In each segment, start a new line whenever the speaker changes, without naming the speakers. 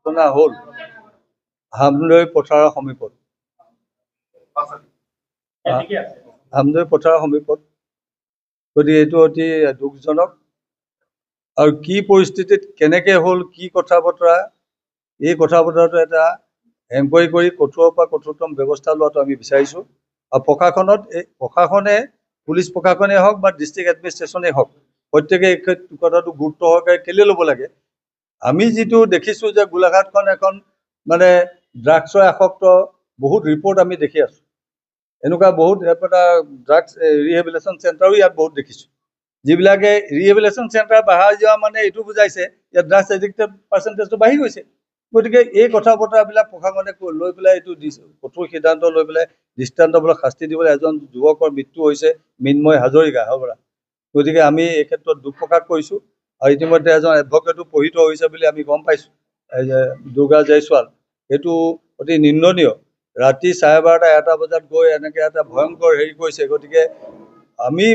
ঘটনা হ'ল হামদৈ পথাৰৰ সমীপত। হামদৈ পথাৰৰ সমীপত। গতিকে এইটো অতি দুখজনক। আৰু কি পৰিস্থিতিত কেনেকৈ হ'ল, কি কথা বতৰা, এই কথা বতৰাটো এটা এনকুৱাৰী কৰি কঠোৰৰ পৰা কঠোৰতম ব্যৱস্থা লোৱাটো আমি বিচাৰিছোঁ। আৰু প্ৰশাসনে পুলিচ প্ৰশাসনেই হওক বা ডিষ্ট্ৰিক্ট এডমিনিষ্ট্ৰেশ্যনেই হওক, প্ৰত্যেকে এই কথাটো গুৰুত্ব সহকাৰে কেলৈ ল'ব লাগে। আমি যিটো দেখিছোঁ যে গোলাঘাটখন এখন মানে ড্ৰাগছৰ আসক্ত বহুত ৰিপৰ্ট আমি দেখি আছোঁ। এনেকুৱা বহুত এটা ড্ৰাগছ ৰিহেবিলেশ্যন চেণ্টাৰো ইয়াত বহুত দেখিছোঁ, যিবিলাকে ৰিহেবিলেশ্যন চেণ্টাৰ বঢ়াই যোৱা মানে এইটো বুজাইছে যে ড্ৰাগছ এডিক্টেড পাৰ্চেণ্টেজটো বাঢ়ি গৈছে। গতিকে এই কথা বতৰাবিলাক প্ৰশাসনে লৈ পেলাই এইটো কঠোৰ সিদ্ধান্ত লৈ পেলাই দৃষ্টান্তমূলক শাস্তি দিবলৈ। এজন যুৱকৰ মৃত্যু হৈছে, মৃন্ময় হাজৰিকা হাবৰা। গতিকে আমি এই ক্ষেত্ৰত দুখ প্ৰকাশ কৰিছোঁ। আৰু ইতিমধ্যে এজন এডভকেটো পঢ়িত হৈছে বুলি আমি গম পাইছোঁ, দুৰ্গা জয়ছোৱাল। সেইটো অতি নিন্দনীয়। ৰাতি 12:30-1 বজাত গৈ এনেকৈ এটা ভয়ংকৰ হেৰি কৰিছে। গতিকে আমি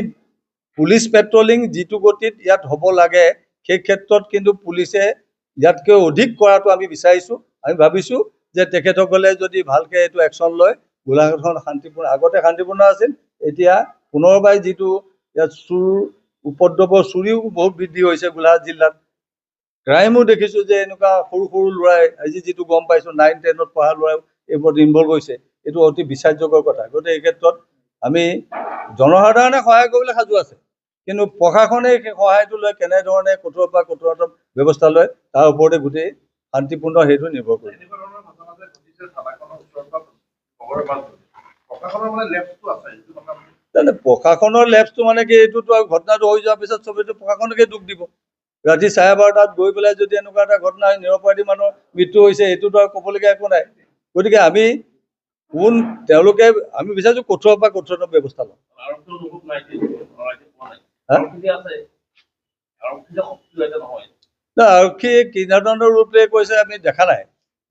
পুলিচ পেট্ৰলিং যিটো গতিত ইয়াত হ'ব লাগে, সেই ক্ষেত্ৰত কিন্তু পুলিচে ইয়াতকৈ অধিক কৰাটো আমি বিচাৰিছোঁ। আমি ভাবিছোঁ যে তেখেতসকলে যদি ভালকৈ এইটো একশ্যন লয়, গোলাঘাটখন শান্তিপূৰ্ণ, আগতে শান্তিপূৰ্ণ আছিল, এতিয়া পুনৰবাৰ যিটো ইয়াত উপদ্ৰৱৰ চুৰিও বহুত বৃদ্ধি হৈছে গোলাঘাট জিলাত। ক্ৰাইমো দেখিছোঁ যে এনেকুৱা সৰু সৰু ল'ৰাই, আজি যিটো গম পাইছোঁ 9-10ত পঢ়া ল'ৰাই এইবোৰত ইনভল্ভ হৈছে। এইটো অতি বিচাৰ্যকৰ কথা। গতিকে এই ক্ষেত্ৰত আমি জনসাধাৰণে সহায় কৰিবলৈ সাজু আছে, কিন্তু প্ৰশাসনে সেই সহায়টো লৈ কেনেধৰণে কঠোৰৰ পৰা কঠোৰতম ব্যৱস্থা লয় তাৰ ওপৰতে গোটেই শান্তিপূৰ্ণ সেইটো নিৰ্ভৰ কৰে। প্ৰশাসনৰ লেপছটো মানে কি, এইটোতো আৰু ঘটনাটো হৈ যোৱাৰ পিছত চবেইতো প্ৰশাসনকে দুখ দিব। ৰাতি 12:30 গৈ পেলাই যদি এনেকুৱা এটা ঘটনা হয়, নিৰপৰাধী মানুহৰ মৃত্যু হৈছে, এইটোতো আৰু ক'বলগীয়া একো নাই। গতিকে আমি বিচাৰিছোঁ কঠোৰৰ পৰা কঠোৰতম ব্যৱস্থা লওঁ। আৰক্ষীয়ে কি ধৰণৰ ৰূপ লৈ কৈছে আমি দেখা নাই।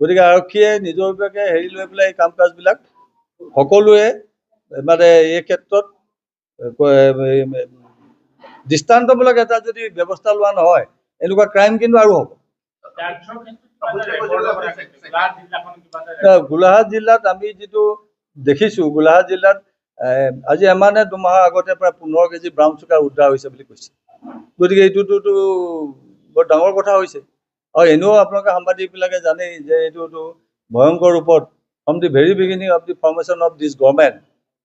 গতিকে আৰক্ষীয়ে নিজৰ হেৰি লৈ পেলাই এই কাম কাজবিলাক সকলোৱে মানে এই ক্ষেত্ৰত দৃষ্টান্তমূলক এটা যদি ব্যৱস্থা লোৱা নহয়, এনেকুৱা ক্ৰাইম কিন্তু আৰু হ'ব। গোলাঘাট জিলাত আমি যিটো দেখিছোঁ, গোলাঘাট জিলাত আজি এমাহ নে 2 মাহৰ আগতে প্ৰায় 15 কেজি ব্ৰাউন চুগাৰ উদ্ধাৰ হৈছে বুলি কৈছে। গতিকে এইটোতো বৰ ডাঙৰ কথা হৈছে। আৰু এনেও আপোনালোকে সাংবাদিকবিলাকে জানেই যে এইটোতো ভয়ংকৰ ৰূপত from the very beginning of the formation of this government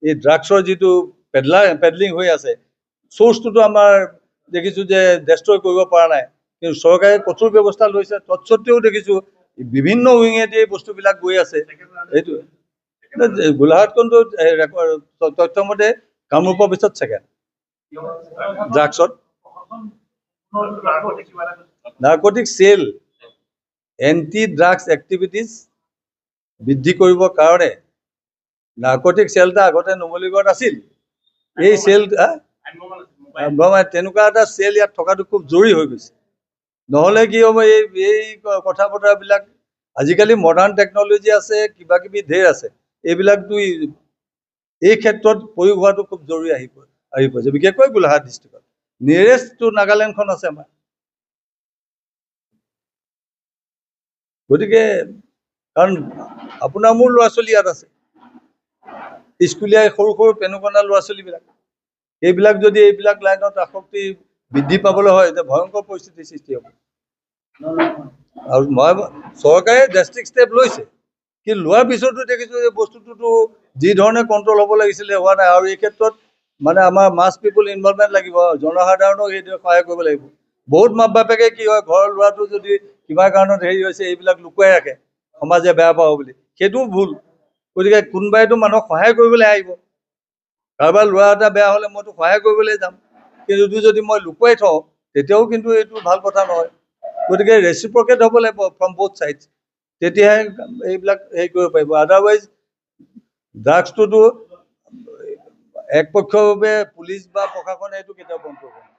এই ড্ৰাগছৰ যিটো পেডলিং হৈ আছে, চ'ৰ্চটোতো আমাৰ দেখিছোঁ যে ডেষ্ট্ৰয় কৰিব পৰা নাই। কিন্তু চৰকাৰে কঠোৰ ব্যৱস্থা লৈছে, তৎসত্ত্বেও দেখিছোঁ বিভিন্ন উইঙেদি এই বস্তুবিলাক গৈ আছে। এইটোৱে গোলাঘাটখনটো তথ্যমতে কামৰূপৰ পিছত ছেকেণ্ড ড্ৰাগছত। Narcotic cell anti drugs activities বৃদ্ধি কৰিবৰ কাৰণে নাৰ্কটিক চেল এটা আগতে নুমলীগড়ত আছিল। এই চেল তেনেকুৱা এটা চেল ইয়াত থকাটো খুব জৰুৰী হৈ গৈছে। নহ'লে কি হ'ব, এই কথা বতৰাবিলাক আজিকালি মডাৰ্ণ টেকন'লজি আছে, কিবা কিবি ঢেৰ আছে, এইবিলাকতো এই ক্ষেত্ৰত প্ৰয়োগ হোৱাটো খুব জৰুৰী আহি পৰিছে, বিশেষকৈ গোলাঘাট ডিষ্ট্ৰিক্টত। নিয়েৰেষ্টটো নাগালেণ্ডখন আছে আমাৰ। গতিকে কাৰণ আপোনাৰ মোৰ ল'ৰা ছোৱালী ইয়াত আছে, স্কুলীয়া সৰু সৰু পেনুকনা ল'ৰা ছোৱালীবিলাক, এইবিলাক যদি এইবিলাক লাইনত আসক্তি বৃদ্ধি পাবলৈ হয়, এতিয়া ভয়ংকৰ পৰিস্থিতিৰ সৃষ্টি হ'ব। আৰু চৰকাৰে ড্ৰাষ্টিক ষ্টেপ লৈছে, কিন্তু লোৱাৰ পিছতো দেখিছোঁ যে বস্তুটোতো যি ধৰণে কণ্ট্ৰল হ'ব লাগিছিলে হোৱা নাই। আৰু এই ক্ষেত্ৰত মানে আমাৰ মাছ পিপুল ইনভলভমেণ্ট লাগিব, জনসাধাৰণক এইদৰে সহায় কৰিব লাগিব। বহুত মাক বাপেকে কি হয়, ঘৰৰ ল'ৰাটো যদি কিবা কাৰণত হেৰি হৈছে, এইবিলাক লুকুৱাই ৰাখে সমাজে বেয়া পাব বুলি, সেইটোও ভুল। গতিকে কোনোবাইতো মানুহক সহায় কৰিবলৈ আহিব, কাৰোবাৰ ল'ৰা এটা বেয়া হ'লে মইতো সহায় কৰিবলৈ যাম, কিন্তু এইটো যদি মই লুকুৱাই থওঁ তেতিয়াও কিন্তু এইটো ভাল কথা নহয়। গতিকে ৰেচিপ্ৰকেট হ'ব লাগিব ফ্ৰম বোথ ছাইডছ, তেতিয়াহে এইবিলাক হেৰি কৰিব পাৰিব। আদাৰৱাইজ ড্ৰাগছটোতো একপক্ষীয়ভাৱে পুলিচ বা প্ৰশাসনে এইটো কেতিয়াও বন্ধ কৰিব।